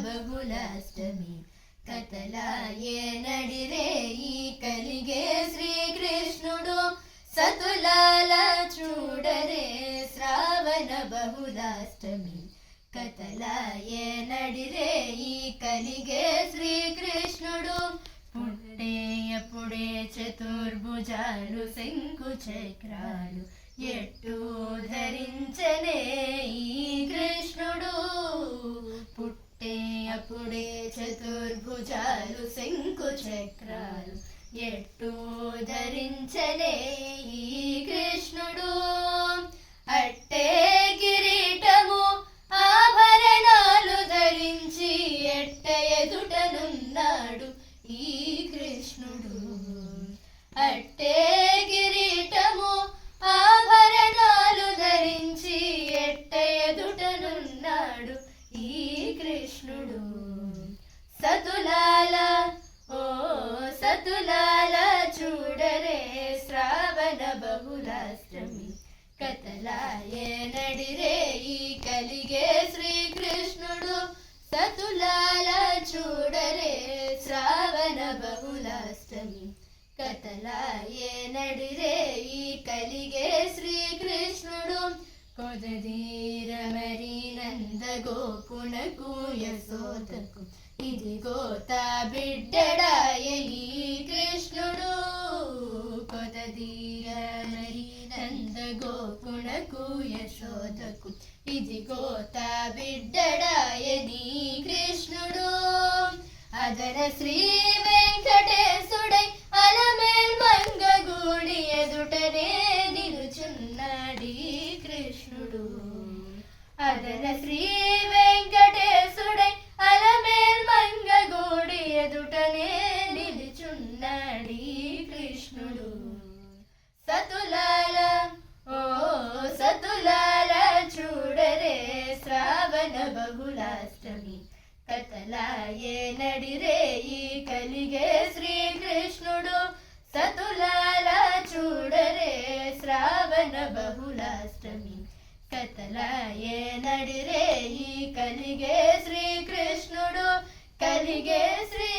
ಬಹುಲಾಷ್ಟಮಿ కథలాయే నడిరే ఈ కలిగే శ్రీకృష్ణుడు సతులాల చూడరే శ్రావణ బహుళాష్టమి కథలాయే నడిరే ఈ కలిగే శ్రీకృష్ణుడు పుట్టే అప్పుడే చతుర్భుజాలు శంకు చక్రాలు ఎట్టు ధరించనే ఈ కృష్ణుడు పుట్టే అప్పుడే చతుర్భుజాలు శంకు చక్రాలు ఎట్టు ధరించనే ఈ కృష్ణుడు అట్టే కిరీటము ఆభరణాలు ధరించి ఎట్ట ఎదుటనున్నాడు ఈ కృష్ణుడు అట్టే కిరీటము ఆభరణాలు ధరించి ఎట్ట ఎదుటనున్నాడు ఈ కృష్ణుడు సతులాల ఓ సతులాల చూడరే శ్రావణ బహుళాష్టమి కథలాయే నడిరే ఈ కలిగే శ్రీకృష్ణుడు సతులాల చూడరే శ్రావణ బహుళాష్టమి కథలాయే నడిరే ఈ కలిగే శ్రీకృష్ణుడు కొదదీర మరి నంద గోపునకు యశోదకు ఇదిగో తా బిడ్డడాయ ఈ కృష్ణుడు కొదదీర మరి నంద గోపునకు యశోదకు ఇదిగో తా బిడ్డడాయ నీ కృష్ణుడు అదన శ్రీ వెంకటేశుడై అలమేల్ మంగగూడి ఎదుటనే నిలుచున్నాడీ కృష్ణుడు అదన శ్రీ వెంకటేశుడై అలమేల్ మంగగూడి ఎదుటనే నిలుచున్నాడీ కృష్ణుడు సతులాల ఓ సతులాల చూడరే శ్రావణ బహుళాష్టమి కథలాయే నడిరే ఈ కలిగే శ్రీకృష్ణుడు సతులాల చూడరే శ్రావణ బహుళాష్టమి కథలాయే నడిరే ఈ కలిగే శ్రీకృష్ణుడు కలిగే శ్రీ